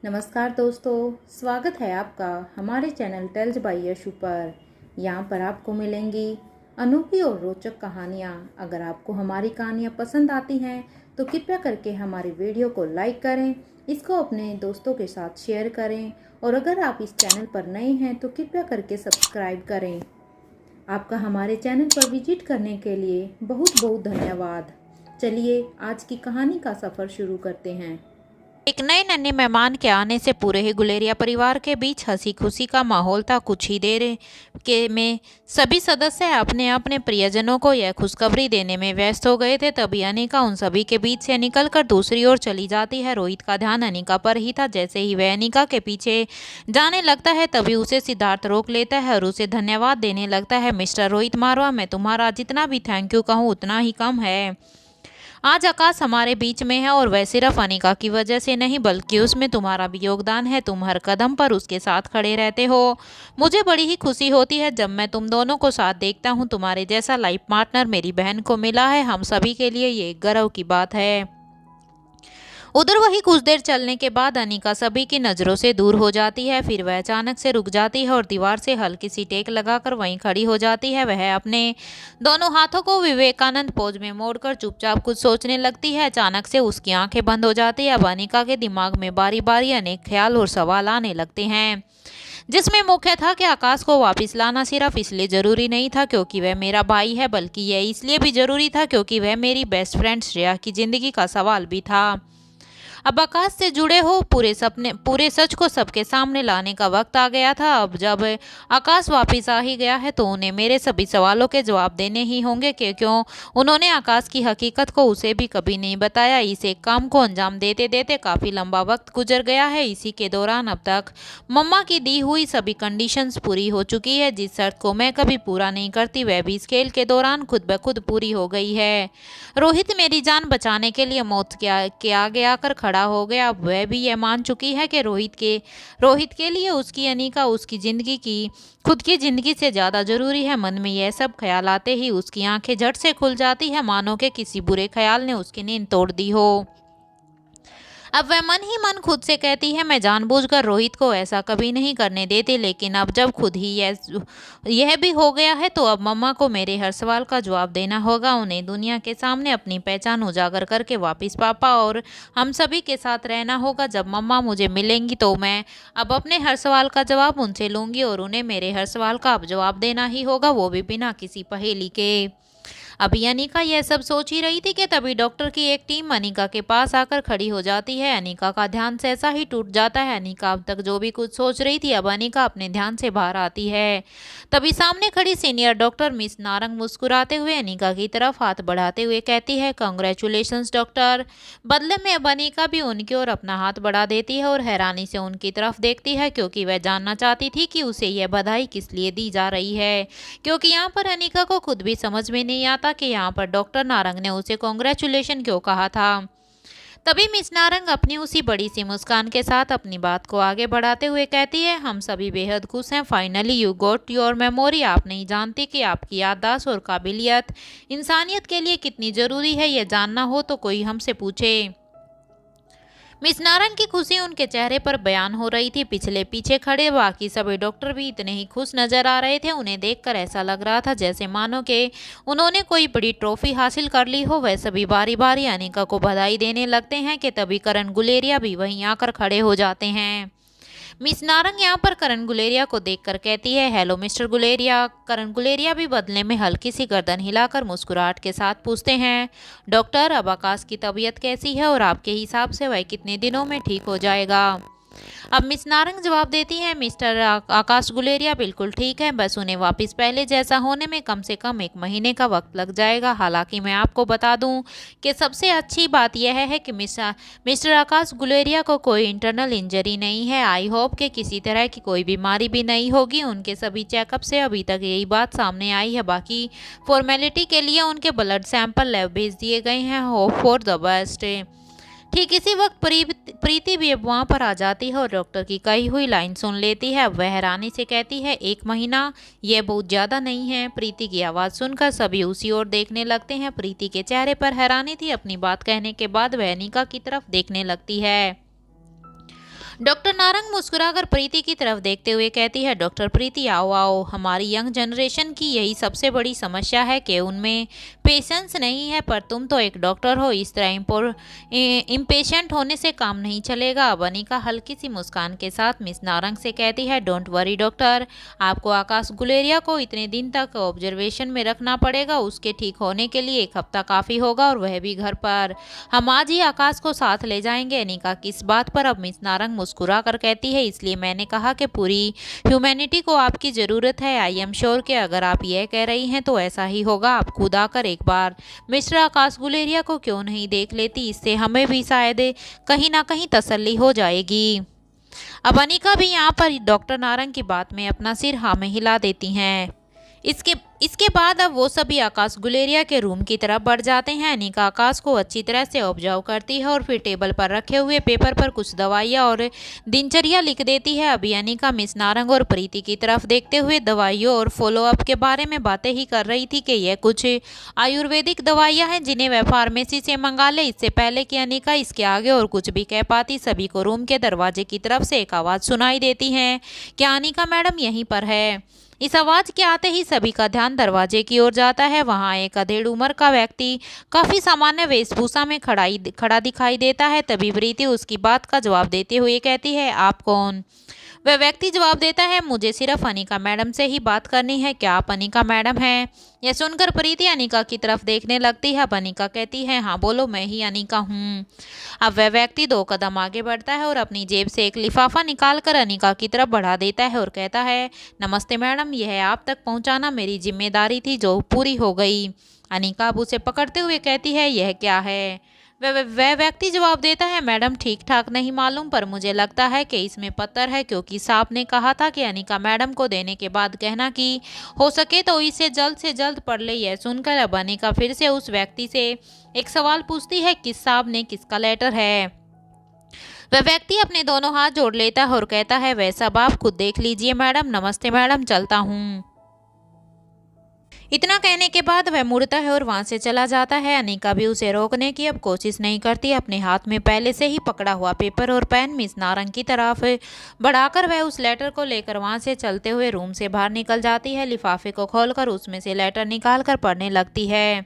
नमस्कार दोस्तों, स्वागत है आपका हमारे चैनल टेल्स बाय यशु पर। यहाँ पर आपको मिलेंगी अनोखी और रोचक कहानियाँ। अगर आपको हमारी कहानियाँ पसंद आती हैं तो कृपया करके हमारी वीडियो को लाइक करें, इसको अपने दोस्तों के साथ शेयर करें और अगर आप इस चैनल पर नए हैं तो कृपया करके सब्सक्राइब करें। आपका हमारे चैनल पर विजिट करने के लिए बहुत बहुत धन्यवाद। चलिए आज की कहानी का सफ़र शुरू करते हैं। एक नए नन्हे मेहमान के आने से पूरे ही गुलेरिया परिवार के बीच हंसी खुशी का माहौल था। कुछ ही देर के में सभी सदस्य अपने अपने प्रियजनों को यह खुशखबरी देने में व्यस्त हो गए थे। तभी अनिका उन सभी के बीच से निकलकर दूसरी ओर चली जाती है। रोहित का ध्यान अनिका पर ही था। जैसे ही वह अनिका के पीछे जाने लगता है तभी उसे सिद्धार्थ रोक लेता है और उसे धन्यवाद देने लगता है। मिस्टर रोहित मारवा, मैं तुम्हारा जितना भी थैंक यू कहूँ उतना ही कम है। आज आकाश हमारे बीच में है और वह सिर्फ अनिका की वजह से नहीं बल्कि उसमें तुम्हारा भी योगदान है। तुम हर कदम पर उसके साथ खड़े रहते हो। मुझे बड़ी ही खुशी होती है जब मैं तुम दोनों को साथ देखता हूँ। तुम्हारे जैसा लाइफ पार्टनर मेरी बहन को मिला है। हम सभी के लिए ये गर्व की बात है। उधर वही कुछ देर चलने के बाद अनिका सभी की नज़रों से दूर हो जाती है। फिर वह अचानक से रुक जाती है और दीवार से हल्की सी टेक लगाकर वहीं खड़ी हो जाती है। वह अपने दोनों हाथों को विवेकानंद पोज में मोड़कर चुपचाप कुछ सोचने लगती है। अचानक से उसकी आंखें बंद हो जाती है। अब अनिका के दिमाग में बारी बारी अनेक ख्याल और सवाल आने लगते हैं, जिसमें मुख्य था कि आकाश को वापस लाना सिर्फ इसलिए ज़रूरी नहीं था क्योंकि वह मेरा भाई है, बल्कि यह इसलिए भी ज़रूरी था क्योंकि वह मेरी बेस्ट फ्रेंड श्रेया की ज़िंदगी का सवाल भी था। अब आकाश से जुड़े हो पूरे सच को सबके सामने लाने का वक्त आ गया था। अब जब आकाश वापस आ ही गया है तो उन्हें मेरे सभी सवालों के जवाब देने ही होंगे कि क्यों उन्होंने आकाश की हकीकत को उसे भी कभी नहीं बताया। इस एक काम को अंजाम देते देते काफ़ी लंबा वक्त गुजर गया है। इसी के दौरान अब तक मम्मा की दी हुई सभी कंडीशंस पूरी हो चुकी है। जिस शर्त को मैं कभी पूरा नहीं करती वह भी इस खेल के दौरान खुद ब खुद पूरी हो गई है। रोहित मेरी जान बचाने के लिए मौत के आगे आकर खड़ा हो गया। अब वह भी यह मान चुकी है कि रोहित के लिए उसकी अनिका उसकी ज़िंदगी की खुद की ज़िंदगी से ज़्यादा ज़रूरी है। मन में यह सब ख्याल आते ही उसकी आंखें झट से खुल जाती है, मानो कि किसी बुरे ख्याल ने उसकी नींद तोड़ दी हो। अब वह मन ही मन खुद से कहती है, मैं जानबूझकर रोहित को ऐसा कभी नहीं करने देती। लेकिन अब जब खुद ही यह भी हो गया है तो अब मम्मा को मेरे हर सवाल का जवाब देना होगा। उन्हें दुनिया के सामने अपनी पहचान उजागर करके वापस पापा और हम सभी के साथ रहना होगा। जब मम्मा मुझे मिलेंगी तो मैं अब अपने हर सवाल का जवाब उनसे लूँगी और उन्हें मेरे हर सवाल का अब जवाब देना ही होगा, वो भी बिना किसी पहेली के। अभी अनिका यह सब सोच ही रही थी कि तभी डॉक्टर की एक टीम अनिका के पास आकर खड़ी हो जाती है। अनिका का ध्यान सहसा ही टूट जाता है। अनिका अब तक जो भी कुछ सोच रही थी अब अनिका अपने ध्यान से बाहर आती है। तभी सामने खड़ी सीनियर डॉक्टर मिस नारंग मुस्कुराते हुए अनिका की तरफ हाथ बढ़ाते हुए कहती है, कांग्रेचुलेशंस डॉक्टर। बदले में अब अनिका भी उनकी ओर अपना हाथ बढ़ा देती है और हैरानी से उनकी तरफ देखती है क्योंकि वह जानना चाहती थी कि उसे यह बधाई किस लिए दी जा रही है। क्योंकि यहाँ पर अनिका को खुद भी समझ में नहीं आता कि यहाँ पर डॉक्टर नारंग ने उसे कॉन्ग्रेचुलेशन क्यों कहा था। तभी मिस नारंग अपनी उसी बड़ी सी मुस्कान के साथ अपनी बात को आगे बढ़ाते हुए कहती है, हम सभी बेहद खुश हैं। Finally you got your memory. आप नहीं जानती कि आपकी याददाश्त और काबिलियत इंसानियत के लिए कितनी ज़रूरी है। यह जानना हो तो कोई हमसे पूछे। मिस नारंग की खुशी उनके चेहरे पर बयान हो रही थी। पीछे खड़े बाकी सभी डॉक्टर भी इतने ही खुश नजर आ रहे थे। उन्हें देखकर ऐसा लग रहा था जैसे मानो कि उन्होंने कोई बड़ी ट्रॉफी हासिल कर ली हो। वह सभी बारी बारी अनिका को बधाई देने लगते हैं कि तभी करण गुलेरिया भी वहीं आकर खड़े हो जाते हैं। मिस नारंग यहाँ पर करण गुलेरिया को देखकर कहती है, हेलो मिस्टर गुलेरिया। करण गुलेरिया भी बदले में हल्की सी गर्दन हिलाकर मुस्कुराहट के साथ पूछते हैं, डॉक्टर अब आकाश की तबीयत कैसी है और आपके हिसाब से वह कितने दिनों में ठीक हो जाएगा। अब मिस नारंग जवाब देती है, मिस्टर आकाश गुलेरिया बिल्कुल ठीक है, बस उन्हें वापस पहले जैसा होने में कम से कम 1 महीने का वक्त लग जाएगा। हालांकि मैं आपको बता दूं कि सबसे अच्छी बात यह है कि मिस्टर आकाश गुलेरिया को कोई इंटरनल इंजरी नहीं है। आई होप कि किसी तरह की कोई बीमारी भी नहीं होगी। उनके सभी चेकअप से अभी तक यही बात सामने आई है। बाकी फॉर्मेलिटी के लिए उनके ब्लड सैंपल लैब भेज दिए गए हैं। Hope for the best. ठीक इसी वक्त प्रीति भी अब वहाँ पर आ जाती है और डॉक्टर की कही हुई लाइन सुन लेती है। अब वह हैरानी से कहती है, 1 महीना यह बहुत ज़्यादा नहीं है। प्रीति की आवाज़ सुनकर सभी उसी ओर देखने लगते हैं। प्रीति के चेहरे पर हैरानी थी। अपनी बात कहने के बाद वह अनिका की तरफ देखने लगती है। डॉक्टर नारंग मुस्कुराकर प्रीति की तरफ देखते हुए कहती है, डॉक्टर प्रीति आओ आओ, हमारी यंग जनरेशन की यही सबसे बड़ी समस्या है कि उनमें पेशेंस नहीं है, पर तुम तो एक डॉक्टर हो, इस तरह इम्पेशेंट होने से काम नहीं चलेगा। अब अनिका हल्की सी मुस्कान के साथ मिस नारंग से कहती है, डोंट वरी डॉक्टर, आपको आकाश गुलेरिया को इतने दिन तक ऑब्जर्वेशन में रखना पड़ेगा, उसके ठीक होने के लिए 1 हफ्ता काफ़ी होगा, और वह भी घर पर। हम आज ही आकाश को साथ ले जाएंगे। अनिका किस बात पर? अब मिस नारंग मुस्कुरा कर कहती है, इसलिए मैंने कहा कि पूरी ह्यूमैनिटी को आपकी ज़रूरत है। आई एम श्योर कि अगर आप यह कह रही हैं तो ऐसा ही होगा। आप खुद आकर एक बार मिस्टर आकाश गुलेरिया को क्यों नहीं देख लेती, इससे हमें भी शायद कहीं ना कहीं तसल्ली हो जाएगी। अब अनिका भी यहाँ पर डॉक्टर नारंग की बात में अपना सिर हाँ में हिला देती हैं। इसके बाद अब वो सभी आकाश गुलेरिया के रूम की तरफ बढ़ जाते हैं। अनिका आकाश को अच्छी तरह से ऑब्जर्व करती है और फिर टेबल पर रखे हुए पेपर पर कुछ दवाइयाँ और दिनचर्या लिख देती है। अभी अनिका मिस नारंग और प्रीति की तरफ देखते हुए दवाइयों और फॉलोअप के बारे में बातें ही कर रही थी कि यह कुछ आयुर्वेदिक दवाइयाँ हैं जिन्हें वह फार्मेसी से मंगा ले। इससे पहले कि अनिका इसके आगे और कुछ भी कह पाती, सभी को रूम के दरवाजे की तरफ से एक आवाज़ सुनाई देती है, क्या अनिका मैडम यहीं पर है? इस आवाज़ के आते ही सभी का ध्यान दरवाजे की ओर जाता है। वहां एक अधेड़ उम्र का व्यक्ति काफ़ी सामान्य वेशभूषा में खड़ा दिखाई देता है। तभी प्रीति उसकी बात का जवाब देते हुए कहती है, आप कौन? वह व्यक्ति जवाब देता है, मुझे सिर्फ अनिका मैडम से ही बात करनी है। क्या आप अनिका मैडम हैं? यह सुनकर प्रीति अनिका की तरफ देखने लगती है। अब अनिका कहती है, हाँ बोलो, मैं ही अनिका हूँ। अब वह व्यक्ति 2 कदम आगे बढ़ता है और अपनी जेब से एक लिफाफा निकालकर अनिका की तरफ बढ़ा देता है और कहता है, नमस्ते मैडम, यह आप तक पहुँचाना मेरी जिम्मेदारी थी जो पूरी हो गई। अनिका अब उसे पकड़ते हुए कहती है, यह क्या है? वह व्यक्ति जवाब देता है, मैडम ठीक ठाक नहीं मालूम, पर मुझे लगता है कि इसमें पत्थर है, क्योंकि साहब ने कहा था कि अनिका मैडम को देने के बाद कहना कि हो सके तो इसे जल्द से जल्द पढ़ ले। यह सुनकर अब अनिका फिर से उस व्यक्ति से एक सवाल पूछती है, किस साहब ने, किसका लेटर है? वह व्यक्ति अपने दोनों हाथ जोड़ लेता है और कहता है, वह सब आप खुद देख लीजिए मैडम, नमस्ते मैडम, चलता हूँ। इतना कहने के बाद वह मुड़ता है और वहां से चला जाता है। अनिका भी उसे रोकने की अब कोशिश नहीं करती। अपने हाथ में पहले से ही पकड़ा हुआ पेपर और पेन मिस नारंग की तरफ बढ़ाकर वह उस लेटर को लेकर वहां से चलते हुए रूम से बाहर निकल जाती है। लिफाफे को खोलकर उसमें से लेटर निकालकर पढ़ने लगती है।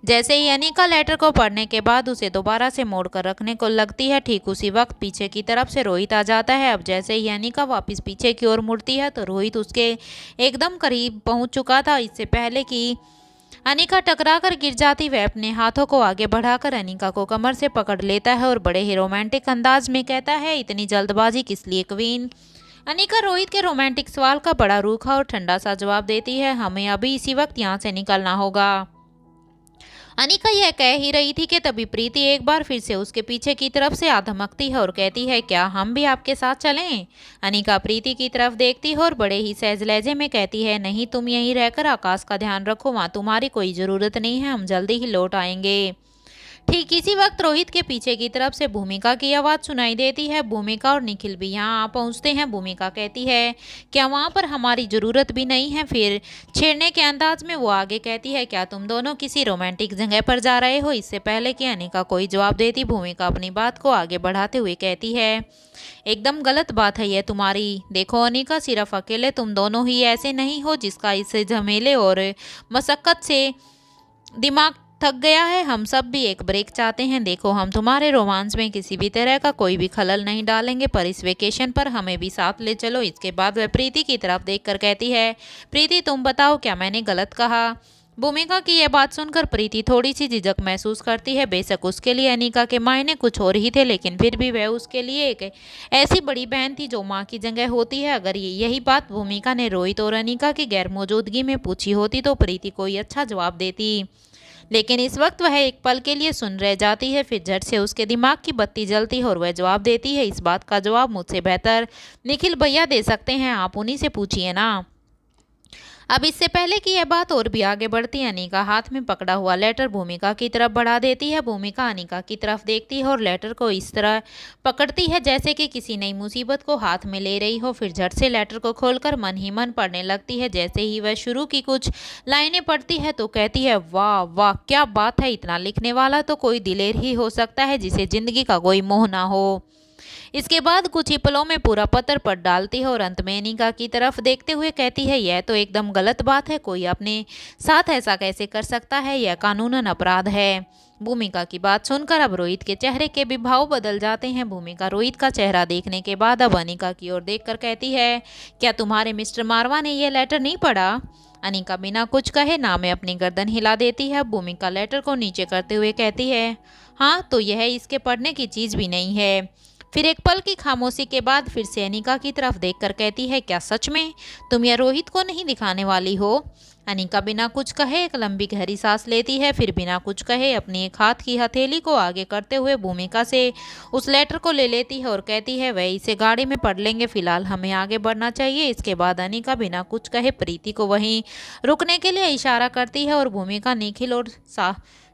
जैसे ही अनिका लेटर को पढ़ने के बाद उसे दोबारा से मोड़कर रखने को लगती है, ठीक उसी वक्त पीछे की तरफ से रोहित आ जाता है। अब जैसे ही अनिका वापस पीछे की ओर मुड़ती है तो रोहित उसके एकदम करीब पहुंच चुका था। इससे पहले कि अनिका टकरा कर गिर जाती, वह अपने हाथों को आगे बढ़ाकर अनिका को कमर से पकड़ लेता है और बड़े ही रोमांटिक अंदाज में कहता है, इतनी जल्दबाजी किस लिए क्वीन? अनिका रोहित के रोमांटिक सवाल का बड़ा रूखा और ठंडा सा जवाब देती है, हमें अभी इसी वक्त यहाँ से निकलना होगा। अनिका यह कह ही रही थी कि तभी प्रीति एक बार फिर से उसके पीछे की तरफ से आ धमकती है और कहती है, क्या हम भी आपके साथ चलें? अनिका प्रीति की तरफ देखती है और बड़े ही सहज लहजे में कहती है, नहीं, तुम यहीं रहकर आकाश का ध्यान रखो, वहाँ तुम्हारी कोई ज़रूरत नहीं है, हम जल्दी ही लौट आएंगे। ठीक इसी वक्त रोहित के पीछे की तरफ से भूमिका की आवाज़ सुनाई देती है। भूमिका और निखिल भी यहाँ आ पहुँचते हैं। भूमिका कहती है, क्या वहाँ पर हमारी ज़रूरत भी नहीं है? फिर छेड़ने के अंदाज में वो आगे कहती है, क्या तुम दोनों किसी रोमांटिक जगह पर जा रहे हो? इससे पहले कि अनिका कोई जवाब देती, भूमिका अपनी बात को आगे बढ़ाते हुए कहती है, एकदम गलत बात है यह तुम्हारी। देखो अनिका, सिर्फ अकेले तुम दोनों ही ऐसे नहीं हो जिसका इस झमेले और मशक्क़त से दिमाग थक गया है। हम सब भी एक ब्रेक चाहते हैं। देखो, हम तुम्हारे रोमांस में किसी भी तरह का कोई भी खलल नहीं डालेंगे, पर इस वेकेशन पर हमें भी साथ ले चलो। इसके बाद वह प्रीति की तरफ देखकर कहती है, प्रीति तुम बताओ, क्या मैंने गलत कहा? भूमिका की यह बात सुनकर प्रीति थोड़ी सी झिझक महसूस करती है। बेशक उसके लिए अनिका के मायने कुछ और ही थे, लेकिन फिर भी वह उसके लिए एक ऐसी बड़ी बहन थी जो माँ की जगह होती है। अगर यही बात भूमिका ने रोहित और अनिका की गैर मौजूदगी में पूछी होती तो प्रीति कोई अच्छा जवाब देती, लेकिन इस वक्त वह एक पल के लिए सुन रह जाती है। फिर झट से उसके दिमाग की बत्ती जलती है और वह जवाब देती है, इस बात का जवाब मुझसे बेहतर निखिल भैया दे सकते हैं, आप उन्हीं से पूछिए ना। अब इससे पहले कि यह बात और भी आगे बढ़ती है, अनिका हाथ में पकड़ा हुआ लेटर भूमिका की तरफ बढ़ा देती है। भूमिका अनिका की तरफ देखती है और लेटर को इस तरह पकड़ती है जैसे कि किसी नई मुसीबत को हाथ में ले रही हो। फिर झट से लेटर को खोलकर मन ही मन पढ़ने लगती है। जैसे ही वह शुरू की कुछ लाइनें पढ़ती है तो कहती है, वाह वाह, क्या बात है, इतना लिखने वाला तो कोई दिलेर ही हो सकता है जिसे जिंदगी का कोई मोह ना हो। इसके बाद कुछ ही पलों में पूरा पत्र पढ़ डालती है और अंत में अनिका की तरफ देखते हुए कहती है, यह तो एकदम गलत बात है, कोई अपने साथ ऐसा कैसे कर सकता है, यह कानूनन अपराध है। भूमिका की बात सुनकर अब रोहित के चेहरे के भी भाव बदल जाते हैं। भूमिका रोहित का चेहरा देखने के बाद अब अनिका की ओर देखकर कहती है, क्या तुम्हारे मिस्टर मारवा ने यह लेटर नहीं पढ़ा? अनिका बिना कुछ कहे ना में अपनी गर्दन हिला देती है। भूमिका लेटर को नीचे करते हुए कहती है, हाँ तो यह इसके पढ़ने की चीज़ भी नहीं है। फिर एक पल की खामोशी के बाद फिर से अनिका की तरफ देखकर कहती है, क्या सच में तुम यह रोहित को नहीं दिखाने वाली हो? अनिका बिना कुछ कहे एक लंबी गहरी सांस लेती है, फिर बिना कुछ कहे अपनी एक हाथ की हथेली को आगे करते हुए भूमिका से उस लेटर को ले लेती है और कहती है, वह इसे गाड़ी में पढ़ लेंगे, फिलहाल हमें आगे बढ़ना चाहिए। इसके बाद अनिका बिना कुछ कहे प्रीति को वहीं रुकने के लिए इशारा करती है और भूमिका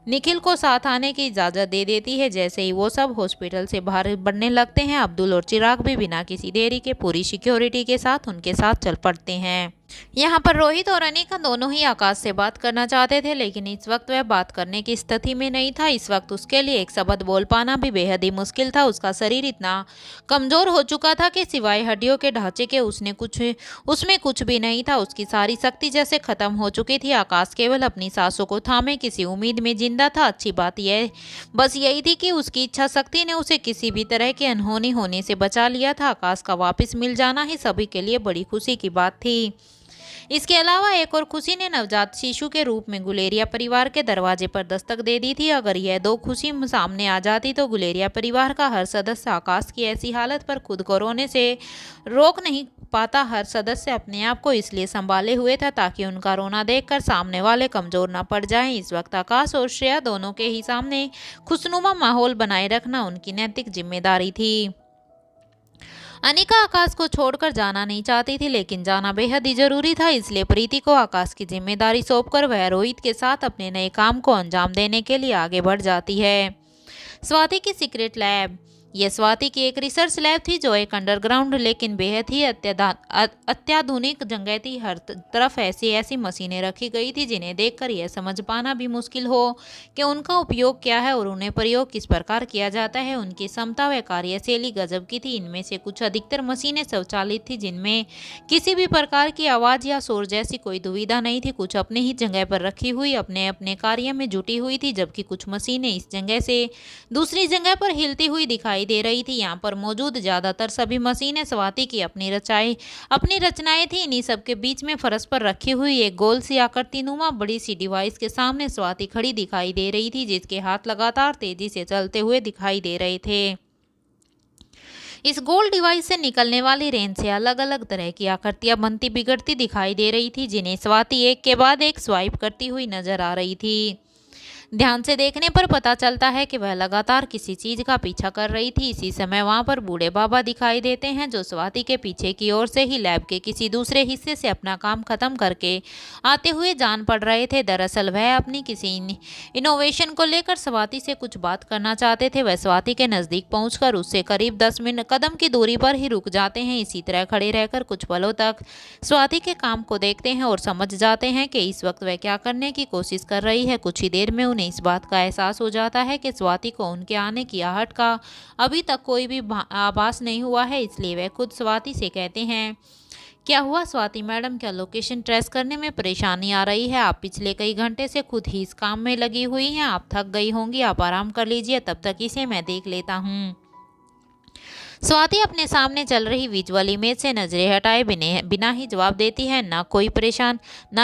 निखिल को साथ आने की इजाज़त दे देती है। जैसे ही वो सब हॉस्पिटल से बाहर बढ़ने लगते हैं, अब्दुल और चिराग भी बिना किसी देरी के पूरी सिक्योरिटी के साथ उनके साथ चल पड़ते हैं। यहाँ पर रोहित और अनिका दोनों ही आकाश से बात करना चाहते थे, लेकिन इस वक्त वह बात करने की स्थिति में नहीं था। इस वक्त उसके लिए एक शब्द बोल पाना भी बेहद ही मुश्किल था। उसका शरीर इतना कमज़ोर हो चुका था कि सिवाय हड्डियों के ढांचे के उसमें कुछ भी नहीं था। उसकी सारी शक्ति जैसे खत्म हो चुकी थी। आकाश केवल अपनी सांसों को थामे किसी उम्मीद में जिंदा था। अच्छी बात यह बस यही थी कि उसकी इच्छा शक्ति ने उसे किसी भी तरह की अनहोनी होने से बचा लिया था। आकाश का वापस मिल जाना ही सभी के लिए बड़ी खुशी की बात थी। इसके अलावा एक और खुशी ने नवजात शिशु के रूप में गुलेरिया परिवार के दरवाजे पर दस्तक दे दी थी। अगर यह दो खुशी सामने आ जाती तो गुलेरिया परिवार का हर सदस्य आकाश की ऐसी हालत पर खुद को रोने से रोक नहीं पाता। हर सदस्य अपने आप को इसलिए संभाले हुए था ताकि उनका रोना देखकर सामने वाले कमजोर न पड़ जाएं। इस वक्त आकाश और श्रेया दोनों के ही सामने खुशनुमा माहौल बनाए रखना उनकी नैतिक जिम्मेदारी थी। अनिका आकाश को छोड़कर जाना नहीं चाहती थी, लेकिन जाना बेहद ही जरूरी था। इसलिए प्रीति को आकाश की जिम्मेदारी सौंपकर वह रोहित के साथ अपने नए काम को अंजाम देने के लिए आगे बढ़ जाती है। स्वाति की सीक्रेट लैब। यह स्वाति की एक रिसर्च लैब थी जो एक अंडरग्राउंड लेकिन बेहद ही अत्याधुनिक जगह थी। हर तरफ ऐसी ऐसी मशीनें रखी गई थी जिन्हें देखकर यह समझ पाना भी मुश्किल हो कि उनका उपयोग क्या है और उन्हें प्रयोग किस प्रकार किया जाता है। उनकी क्षमता व कार्यशैली गजब की थी। इनमें से कुछ अधिकतर मशीनें स्वचालित थी जिनमें किसी भी प्रकार की आवाज़ या शोर जैसी कोई दुविधा नहीं थी। कुछ अपनी ही जगह पर रखी हुई अपने अपने कार्य में जुटी हुई थी, जबकि कुछ मशीनें इस जगह से दूसरी जगह पर हिलती हुई दिखाई दे रही थी। यहाँ पर मौजूद ज्यादातर सभी मशीनें स्वाति की अपनी रचनाएं थी। इन्हीं सब के बीच में फर्श पर रखी हुई एक गोल सी आकृतिनुमा बड़ी सी डिवाइस के सामने स्वाति खड़ी दिखाई दे रही थी, जिसके हाथ लगातार तेजी से चलते हुए दिखाई दे रहे थे। इस गोल डिवाइस से निकलने वाली रेंज से अलग अलग तरह की आकृतियां बनती बिगड़ती दिखाई दे रही थी, जिन्हें स्वाति एक के बाद एक स्वाइप करती हुई नजर आ रही थी। ध्यान से देखने पर पता चलता है कि वह लगातार किसी चीज का पीछा कर रही थी। इसी समय वहां पर बूढ़े बाबा दिखाई देते हैं जो स्वाति के पीछे की ओर से ही लैब के किसी दूसरे हिस्से से अपना काम खत्म करके आते हुए जान पड़ रहे थे। दरअसल वह अपनी किसी इनोवेशन को लेकर स्वाति से कुछ बात करना चाहते थे। वह स्वाति के नजदीक पहुंचकर उससे करीब 10 कदम की दूरी पर ही रुक जाते हैं। इसी तरह खड़े रहकर कुछ पलों तक स्वाति के काम को देखते हैं और समझ जाते हैं कि इस वक्त वह क्या करने की कोशिश कर रही है। कुछ ही देर में उन्हें इस बात का एहसास हो जाता है कि स्वाति को उनके आने की आहट का अभी तक कोई भी आभास नहीं हुआ है। इसलिए वह खुद स्वाति से कहते हैं, क्या हुआ स्वाति मैडम, क्या लोकेशन ट्रेस करने में परेशानी आ रही है? आप पिछले कई घंटे से खुद ही इस काम में लगी हुई हैं, आप थक गई होंगी, आप आराम कर लीजिए, तब तक इसे मैं देख लेता हूँ। स्वाति अपने सामने चल रही विजुअल इमेज से नजरें हटाए बिना ही जवाब देती है, ना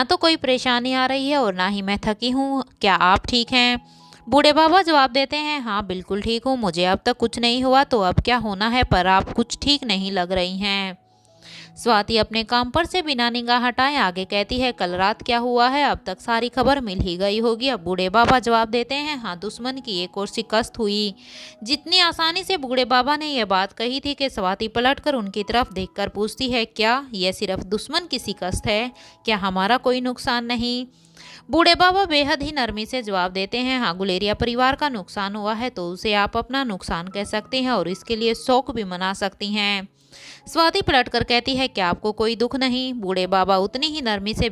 तो कोई परेशानी आ रही है और ना ही मैं थकी हूँ। क्या आप ठीक हैं? बूढ़े बाबा जवाब देते हैं, हाँ बिल्कुल ठीक हूँ, मुझे अब तक कुछ नहीं हुआ तो अब क्या होना है, पर आप कुछ ठीक नहीं लग रही हैं। स्वाति अपने काम पर से बिना निगाह हटाए आगे कहती है, कल रात क्या हुआ है, अब तक सारी खबर मिल ही गई होगी। अब बूढ़े बाबा जवाब देते हैं, हाँ दुश्मन की एक और शिकस्त हुई। जितनी आसानी से बूढ़े बाबा ने यह बात कही थी कि स्वाति पलटकर उनकी तरफ देखकर पूछती है, क्या यह सिर्फ दुश्मन की शिकस्त है, क्या हमारा कोई नुकसान नहीं? बूढ़े बाबा बेहद ही नरमी से जवाब देते हैं, हाँ गुलेरिया परिवार का नुकसान हुआ है तो उसे आप अपना नुकसान कह सकते हैं और इसके लिए शोक भी मना सकती हैं। स्वाति पलटकर कहती है, क्या आपको कोई दुख नहीं? बूढ़े बाबा उतनी ही नरमी से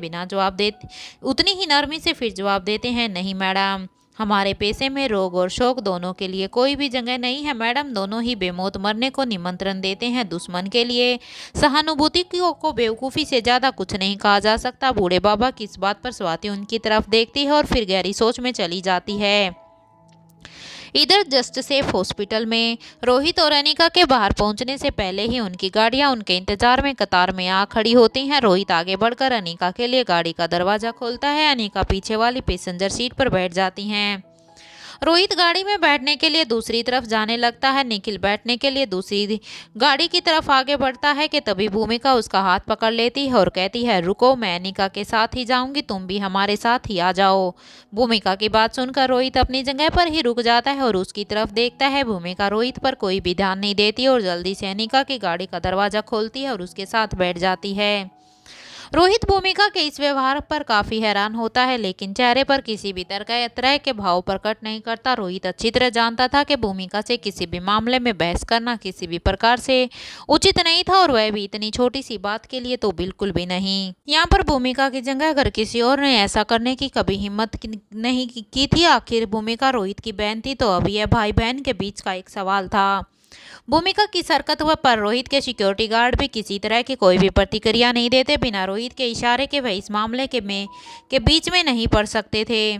फिर जवाब देते हैं, नहीं मैडम, हमारे पेशे में रोग और शोक दोनों के लिए कोई भी जगह नहीं है मैडम। दोनों ही बेमौत मरने को निमंत्रण देते हैं दुश्मन के लिए। सहानुभूति को बेवकूफ़ी से ज़्यादा कुछ नहीं कहा जा सकता। बूढ़े बाबा की इस बात पर स्वाति उनकी तरफ देखती है और फिर गहरी सोच में चली जाती है। इधर जस्ट सेफ हॉस्पिटल में रोहित और अनिका के बाहर पहुंचने से पहले ही उनकी गाड़ियां उनके इंतजार में कतार में आ खड़ी होती हैं। रोहित आगे बढ़कर अनिका के लिए गाड़ी का दरवाज़ा खोलता है। अनिका पीछे वाली पैसेंजर सीट पर बैठ जाती हैं। रोहित गाड़ी में बैठने के लिए दूसरी तरफ जाने लगता है। निखिल बैठने के लिए दूसरी गाड़ी की तरफ आगे बढ़ता है कि तभी भूमिका उसका हाथ पकड़ लेती है और कहती है, रुको, मैं अनिका के साथ ही जाऊंगी, तुम भी हमारे साथ ही आ जाओ। भूमिका की बात सुनकर रोहित अपनी जगह पर ही रुक जाता है और उसकी तरफ देखता है। भूमिका रोहित पर कोई भी ध्यान नहीं देती और जल्दी से अनिका की गाड़ी का दरवाज़ा खोलती है और उसके साथ बैठ जाती है। रोहित भूमिका के इस व्यवहार पर काफी हैरान होता है, लेकिन चेहरे पर किसी भी तरह के भाव प्रकट नहीं करता। रोहित अच्छी तरह जानता था कि भूमिका से किसी भी मामले में बहस करना किसी भी प्रकार से उचित नहीं था, और वह भी इतनी छोटी सी बात के लिए तो बिल्कुल भी नहीं। यहाँ पर भूमिका की जगह अगर किसी और ने ऐसा करने की कभी हिम्मत नहीं की थी। आखिर भूमिका रोहित की बहन थी, तो अब यह भाई बहन के बीच का एक सवाल था। भूमिका की हरकत पर रोहित के सिक्योरिटी गार्ड भी किसी तरह की कोई भी प्रतिक्रिया नहीं देते। बिना रोहित के इशारे के वह इस मामले के बीच में नहीं पड़ सकते थे।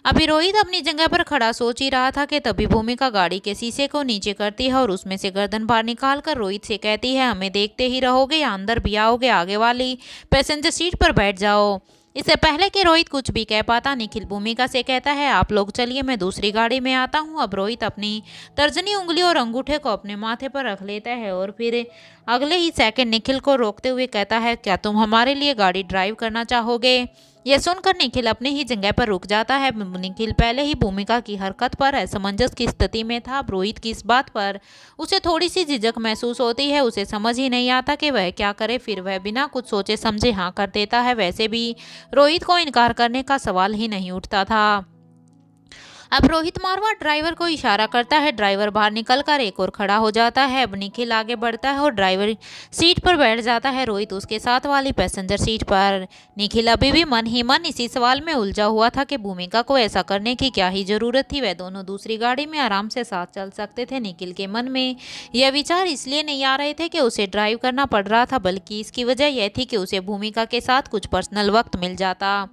अभी रोहित अपनी जगह पर खड़ा सोच ही रहा था कि तभी भूमिका गाड़ी के शीशे को नीचे करती है और उसमें से गर्दन बाहर निकाल कर रोहित से कहती है, हमें देखते ही रहोगे या अंदर भी आओगे? आगे वाली पैसेंजर सीट पर बैठ जाओ। इससे पहले कि रोहित कुछ भी कह पाता, निखिल भूमिका से कहता है, आप लोग चलिए, मैं दूसरी गाड़ी में आता हूँ। अब रोहित अपनी तर्जनी उंगली और अंगूठे को अपने माथे पर रख लेता है और फिर अगले ही सेकंड निखिल को रोकते हुए कहता है, क्या तुम हमारे लिए गाड़ी ड्राइव करना चाहोगे? यह सुनकर निखिल अपनी ही जगह पर रुक जाता है। निखिल पहले ही भूमिका की हरकत पर असमंजस की स्थिति में था। अब रोहित की इस बात पर उसे थोड़ी सी झिझक महसूस होती है। उसे समझ ही नहीं आता कि वह क्या करे। फिर वह बिना कुछ सोचे समझे हाँ कर देता है। वैसे भी रोहित को इनकार करने का सवाल ही नहीं उठता था। अब रोहित मारवाड़ ड्राइवर को इशारा करता है। ड्राइवर बाहर निकलकर एक और खड़ा हो जाता है। अब निखिल आगे बढ़ता है और ड्राइवर सीट पर बैठ जाता है, रोहित उसके साथ वाली पैसेंजर सीट पर। निखिल अभी भी मन ही मन इसी सवाल में उलझा हुआ था कि भूमिका को ऐसा करने की क्या ही जरूरत थी। वह दोनों दूसरी गाड़ी में आराम से साथ चल सकते थे। निखिल के मन में यह विचार इसलिए नहीं आ रहे थे कि उसे ड्राइव करना पड़ रहा था, बल्कि इसकी वजह यह थी कि उसे भूमिका के साथ कुछ पर्सनल वक्त मिल जाता।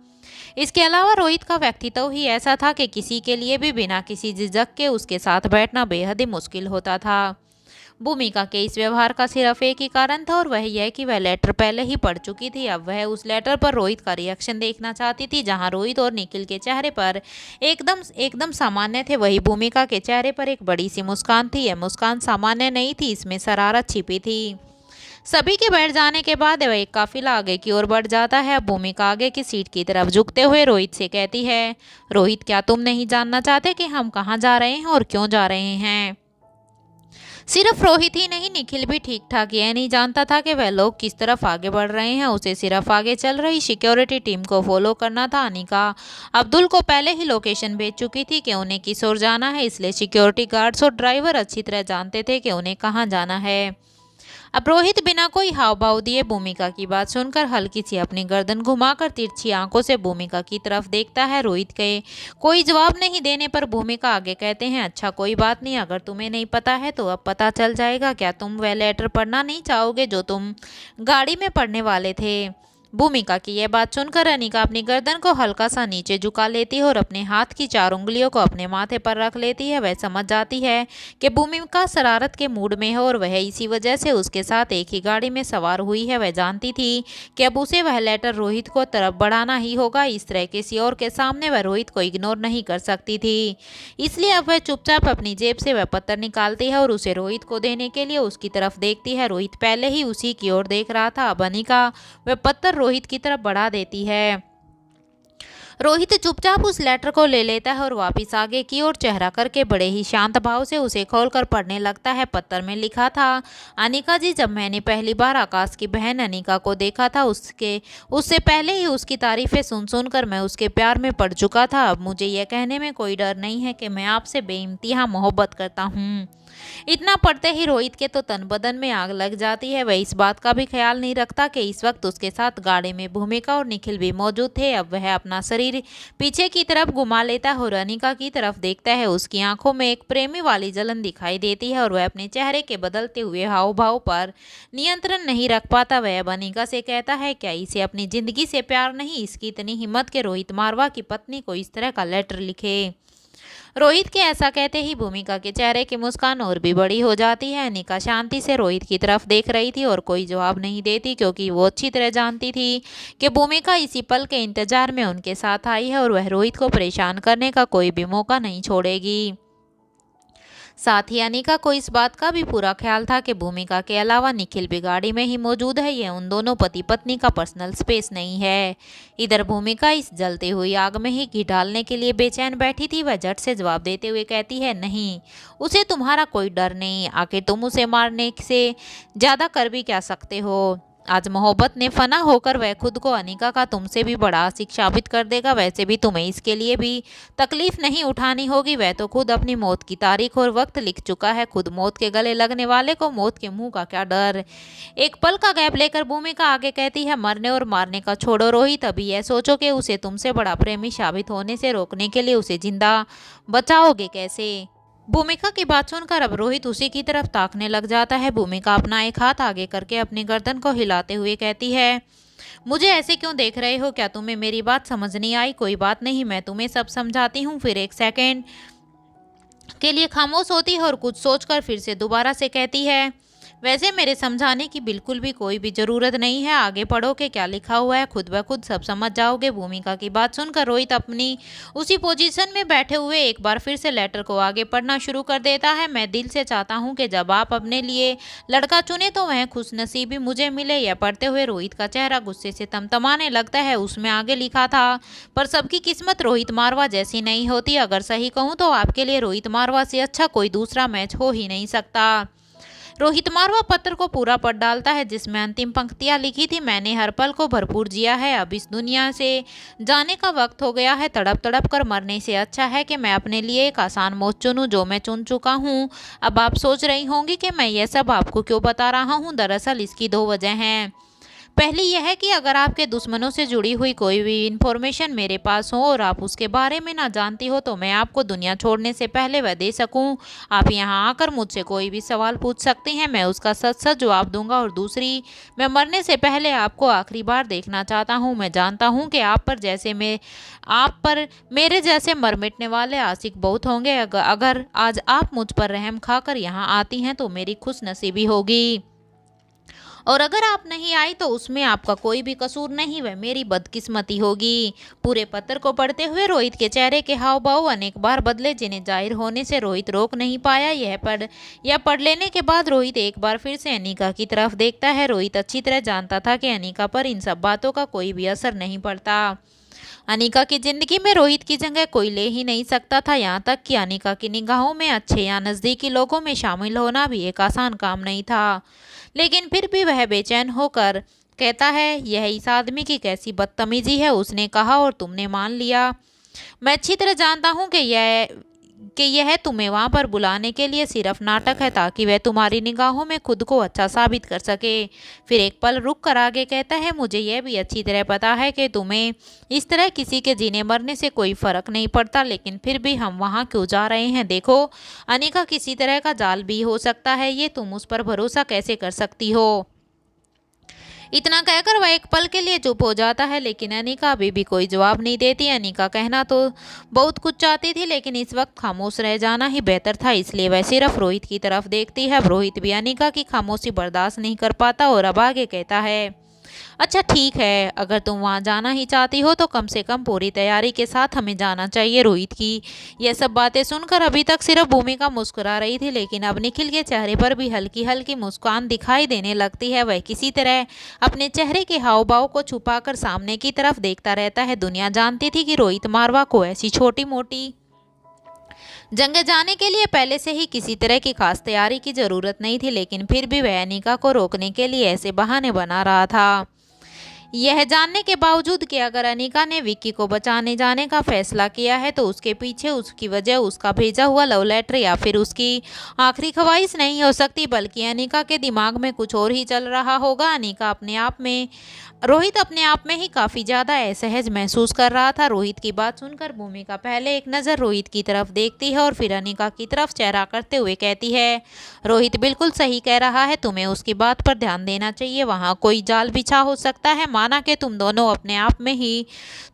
इसके अलावा रोहित का व्यक्तित्व ही ऐसा था कि किसी के लिए भी बिना किसी झिझक के उसके साथ बैठना बेहद ही मुश्किल होता था। भूमिका के इस व्यवहार का सिर्फ एक ही कारण था, और वह यह कि वह लेटर पहले ही पढ़ चुकी थी। अब वह उस लेटर पर रोहित का रिएक्शन देखना चाहती थी। जहां रोहित और निखिल के चेहरे पर एकदम सामान्य थे, वही भूमिका के चेहरे पर एक बड़ी सी मुस्कान थी। यह मुस्कान सामान्य नहीं थी, इसमें शरारत छिपी थी। सभी के बैठ जाने के बाद वह एक काफिला आगे की ओर बढ़ जाता है। भूमिका आगे की सीट की तरफ झुकते हुए रोहित से कहती है, रोहित, क्या तुम नहीं जानना चाहते कि हम कहाँ जा रहे हैं और क्यों जा रहे हैं? सिर्फ रोहित ही नहीं, निखिल भी ठीक ठाक यह नहीं जानता था कि वह लोग किस तरफ आगे बढ़ रहे हैं। उसे सिर्फ आगे चल रही सिक्योरिटी टीम को फॉलो करना था। अनिका अब्दुल को पहले ही लोकेशन भेज चुकी थी कि उन्हें किस ओर जाना है, इसलिए सिक्योरिटी गार्ड्स और ड्राइवर अच्छी तरह जानते थे कि उन्हें कहाँ जाना है। अब रोहित बिना कोई हाव भाव दिए भूमिका की बात सुनकर हल्की सी अपनी गर्दन घुमाकर तिरछी आंखों से भूमिका की तरफ देखता है। रोहित के कोई जवाब नहीं देने पर भूमिका आगे कहते हैं, अच्छा कोई बात नहीं, अगर तुम्हें नहीं पता है तो अब पता चल जाएगा। क्या तुम वह लेटर पढ़ना नहीं चाहोगे जो तुम गाड़ी में पढ़ने वाले थे? भूमिका की यह बात सुनकर अनिका अपनी गर्दन को हल्का सा नीचे झुका लेती है और अपने हाथ की 4 उंगलियों को अपने माथे पर रख लेती है। वह समझ जाती है कि भूमिका शरारत के मूड में है और वह इसी वजह से उसके साथ एक ही गाड़ी में सवार हुई है। वह जानती थी कि अब उसे वह लेटर रोहित को तरफ बढ़ाना ही होगा। इस तरह किसी और के सामने वह रोहित को इग्नोर नहीं कर सकती थी, इसलिए अब वह चुपचाप अपनी जेब से वह पत्र निकालती है और उसे रोहित को देने के लिए उसकी तरफ देखती है। रोहित पहले ही उसी की ओर देख रहा था। अब अनिका वह पत्र रोहित की तरफ बढ़ा देती है। रोहित चुपचाप उस लेटर को ले लेता है और वापस आगे की ओर चेहरा करके बड़े ही शांत भाव से उसे खोलकर पढ़ने लगता है। पत्र में लिखा था, अनिका जी, जब मैंने पहली बार आकाश की बहन अनिका को देखा था, उससे पहले ही उसकी तारीफें सुन कर मैं उसके प्यार में पड़ चुका था। अब मुझे यह कहने में कोई डर नहीं है कि मैं आपसे बेइंतहा मोहब्बत करता हूँ। इतना पढ़ते ही रोहित के तो तन बदन में आग लग जाती है। वह इस बात का भी ख्याल नहीं रखता कि इस वक्त उसके साथ गाड़ी में भूमिका और निखिल भी मौजूद थे। अब वह अपना शरीर पीछे की तरफ घुमा लेता है और अनिका की तरफ देखता है। उसकी आंखों में एक प्रेमी वाली जलन दिखाई देती है और वह अपने चेहरे के बदलते हुए हाव भाव पर नियंत्रण नहीं रख पाता। वह अब अनिका से कहता है, क्या इसे अपनी जिंदगी से प्यार नहीं? इसकी इतनी हिम्मत के रोहित मारवा की पत्नी को इस तरह का लेटर लिखे। रोहित के ऐसा कहते ही भूमिका के चेहरे की मुस्कान और भी बड़ी हो जाती है। अनिका शांति से रोहित की तरफ देख रही थी और कोई जवाब नहीं देती, क्योंकि वो अच्छी तरह जानती थी कि भूमिका इसी पल के इंतजार में उनके साथ आई है और वह रोहित को परेशान करने का कोई भी मौका नहीं छोड़ेगी। साथ ही अनिका को इस बात का भी पूरा ख्याल था कि भूमिका के अलावा निखिल भी गाड़ी में ही मौजूद है। ये उन दोनों पति पत्नी का पर्सनल स्पेस नहीं है। इधर भूमिका इस जलती हुई आग में ही घी डालने के लिए बेचैन बैठी थी। वह झट से जवाब देते हुए कहती है, नहीं, उसे तुम्हारा कोई डर नहीं। आखिर तुम उसे मारने से ज़्यादा कर भी क्या सकते हो? आज मोहब्बत ने फना होकर वह खुद को अनिका का तुमसे भी बड़ा आशिक साबित कर देगा। वैसे भी तुम्हें इसके लिए भी तकलीफ नहीं उठानी होगी। वह तो खुद अपनी मौत की तारीख और वक्त लिख चुका है। खुद मौत के गले लगने वाले को मौत के मुंह का क्या डर। एक पल का गैप लेकर भूमिका आगे कहती है, मरने और मारने का छोड़ो रोहित, अभी यह सोचो कि उसे तुमसे बड़ा प्रेमी साबित होने से रोकने के लिए उसे जिंदा बचाओगे कैसे? भूमिका की बात सुनकर अब रोहित उसी की तरफ ताकने लग जाता है। भूमिका अपना एक हाथ आगे करके अपनी गर्दन को हिलाते हुए कहती है, मुझे ऐसे क्यों देख रहे हो? क्या तुम्हें मेरी बात समझ नहीं आई? कोई बात नहीं, मैं तुम्हें सब समझाती हूँ। फिर एक सेकेंड के लिए खामोश होती है और कुछ सोचकर फिर से दोबारा से कहती है, वैसे मेरे समझाने की बिल्कुल भी कोई भी ज़रूरत नहीं है। आगे पढ़ो कि क्या लिखा हुआ है, खुद ब खुद सब समझ जाओगे। भूमिका की बात सुनकर रोहित अपनी उसी पोजीशन में बैठे हुए एक बार फिर से लेटर को आगे पढ़ना शुरू कर देता है। मैं दिल से चाहता हूँ कि जब आप अपने लिए लड़का चुने तो वह खुशनसीबी मुझे मिले। यह पढ़ते हुए रोहित का चेहरा गुस्से से तमतमाने लगता है। उसमें आगे लिखा था, पर सबकी किस्मत रोहित मारवा जैसी नहीं होती। अगर सही कहूँ तो आपके लिए रोहित मारवा से अच्छा कोई दूसरा मैच हो ही नहीं सकता। रोहित मारवा पत्र को पूरा पढ़ डालता है, जिसमें अंतिम पंक्तियां लिखी थी, मैंने हर पल को भरपूर जिया है, अब इस दुनिया से जाने का वक्त हो गया है। तड़प तड़प कर मरने से अच्छा है कि मैं अपने लिए एक आसान मौत चुनूं, जो मैं चुन चुका हूं। अब आप सोच रही होंगी कि मैं यह सब आपको क्यों बता रहा हूं। दरअसल इसकी दो वजह हैं। पहली यह है कि अगर आपके दुश्मनों से जुड़ी हुई कोई भी इंफॉर्मेशन मेरे पास हो और आप उसके बारे में ना जानती हो, तो मैं आपको दुनिया छोड़ने से पहले वह दे सकूं। आप यहां आकर मुझसे कोई भी सवाल पूछ सकती हैं, मैं उसका सच सच जवाब दूंगा। और दूसरी, मैं मरने से पहले आपको आखिरी बार देखना चाहता हूं। मैं जानता हूं कि आप पर मेरे जैसे मर मिटने वाले आशिक बहुत होंगे। अगर आज आप मुझ पर रहम खाकर यहाँ आती हैं तो मेरी खुश नसीबी होगी, और अगर आप नहीं आई तो उसमें आपका कोई भी कसूर नहीं, वह मेरी बदकिस्मती होगी। पूरे पत्र को पढ़ते हुए रोहित के चेहरे के हाव भाव अनेक बार बदले, जिन्हें जाहिर होने से रोहित रोक नहीं पाया। यह पढ़ लेने के बाद रोहित एक बार फिर से अनिका की तरफ देखता है। रोहित अच्छी तरह जानता था कि अनिका पर इन सब बातों का कोई भी असर नहीं पड़ता। अनिका की जिंदगी में रोहित की जगह कोई ले ही नहीं सकता था। यहाँ तक कि अनिका की निगाहों में अच्छे या नज़दीकी लोगों में शामिल होना भी एक आसान काम नहीं था। लेकिन फिर भी वह बेचैन होकर कहता है, यह इस आदमी की कैसी बदतमीजी है। उसने कहा और तुमने मान लिया। मैं अच्छी तरह जानता हूँ कि यह तुम्हें वहाँ पर बुलाने के लिए सिर्फ नाटक है, ताकि वह तुम्हारी निगाहों में खुद को अच्छा साबित कर सके। फिर एक पल रुक कर आगे कहता है, मुझे यह भी अच्छी तरह पता है कि तुम्हें इस तरह किसी के जीने मरने से कोई फर्क नहीं पड़ता, लेकिन फिर भी हम वहाँ क्यों जा रहे हैं? देखो, अनिका किसी तरह का जाल भी हो सकता है, ये तुम उस पर भरोसा कैसे कर सकती हो? इतना कहकर वह एक पल के लिए चुप हो जाता है, लेकिन अनिका अभी भी कोई जवाब नहीं देती। अनिका कहना तो बहुत कुछ चाहती थी, लेकिन इस वक्त खामोश रह जाना ही बेहतर था, इसलिए वह सिर्फ रोहित की तरफ देखती है। अब रोहित भी अनिका की खामोशी बर्दाश्त नहीं कर पाता और अब आगे कहता है, अच्छा ठीक है, अगर तुम वहाँ जाना ही चाहती हो तो कम से कम पूरी तैयारी के साथ हमें जाना चाहिए। रोहित की यह सब बातें सुनकर अभी तक सिर्फ भूमिका मुस्कुरा रही थी, लेकिन अब निखिल के चेहरे पर भी हल्की हल्की मुस्कान दिखाई देने लगती है। वह किसी तरह अपने चेहरे के हाव भाव को छुपाकर सामने की तरफ देखता रहता है। दुनिया जानती थी कि रोहित मारवा को ऐसी छोटी मोटी जंग जाने के लिए पहले से ही किसी तरह की खास तैयारी की जरूरत नहीं थी, लेकिन फिर भी वह अनिका को रोकने के लिए ऐसे बहाने बना रहा था। यह जानने के बावजूद कि अगर अनिका ने विक्की को बचाने जाने का फैसला किया है तो उसके पीछे उसकी वजह उसका भेजा हुआ लव लेटर या फिर उसकी आखिरी ख्वाहिश नहीं हो सकती, बल्कि अनिका के दिमाग में कुछ और ही चल रहा होगा। रोहित अपने आप में ही काफ़ी ज़्यादा असहज महसूस कर रहा था। रोहित की बात सुनकर भूमिका पहले एक नज़र रोहित की तरफ देखती है और फिर अनिका की तरफ चेहरा करते हुए कहती है, रोहित बिल्कुल सही कह रहा है, तुम्हें उसकी बात पर ध्यान देना चाहिए। वहाँ कोई जाल बिछा हो सकता है। माना कि तुम दोनों अपने आप में ही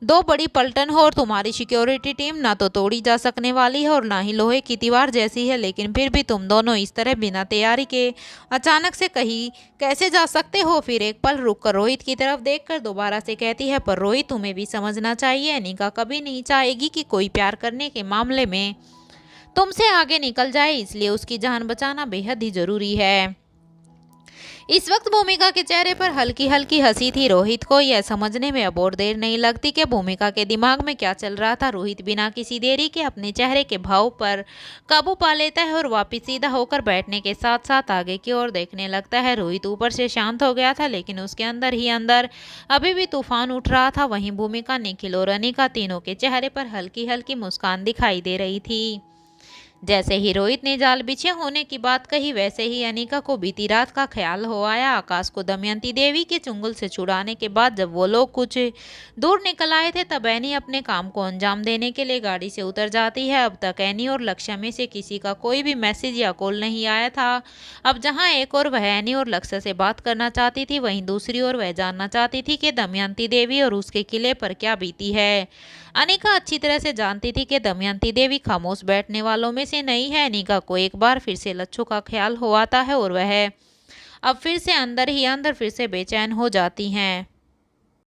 दो बड़ी पलटन हो और तुम्हारी सिक्योरिटी टीम ना तो तोड़ी जा सकने वाली है और ना ही लोहे की दीवार जैसी है, लेकिन फिर भी तुम दोनों इस तरह बिना तैयारी के अचानक से कहीं कैसे जा सकते हो। फिर एक पल रुक कर रोहित की तरफ देखकर दोबारा से कहती है, पर रोहित तुम्हें भी समझना चाहिए, अनिका कभी नहीं चाहेगी कि कोई प्यार करने के मामले में तुमसे आगे निकल जाए, इसलिए उसकी जान बचाना बेहद ही जरूरी है। इस वक्त भूमिका के चेहरे पर हल्की हल्की हंसी थी। रोहित को यह समझने में अब और देर नहीं लगती कि भूमिका के दिमाग में क्या चल रहा था। रोहित बिना किसी देरी के अपने चेहरे के भाव पर काबू पा लेता है और वापस सीधा होकर बैठने के साथ साथ आगे की ओर देखने लगता है। रोहित ऊपर से शांत हो गया था, लेकिन उसके अंदर ही अंदर अभी भी तूफान उठ रहा था। वहीं भूमिका, निखिल और अनिका तीनों के चेहरे पर हल्की हल्की मुस्कान दिखाई दे रही थी। जैसे ही रोहित ने जाल बिछे होने की बात कही, वैसे ही अनिका को बीती रात का ख्याल हो आया। आकाश को दमयंती देवी के चुंगल से छुड़ाने के बाद जब वो लोग कुछ दूर निकल आए थे, तब एनी अपने काम को अंजाम देने के लिए गाड़ी से उतर जाती है। अब तक एनी और लक्ष्य में से किसी का कोई भी मैसेज या कॉल नहीं आया था। अब जहाँ एक और वह एनी और लक्ष्य से बात करना चाहती थी, वहीं दूसरी ओर वह जानना चाहती थी कि दमयंती देवी और उसके किले पर क्या बीती है। अनिका अच्छी तरह से जानती थी कि दमयंती देवी खामोश बैठने वालों में से नहीं है। अनिका को एक बार फिर से लच्छू का ख्याल हो आता है और वह अब फिर से अंदर ही अंदर फिर से बेचैन हो जाती हैं।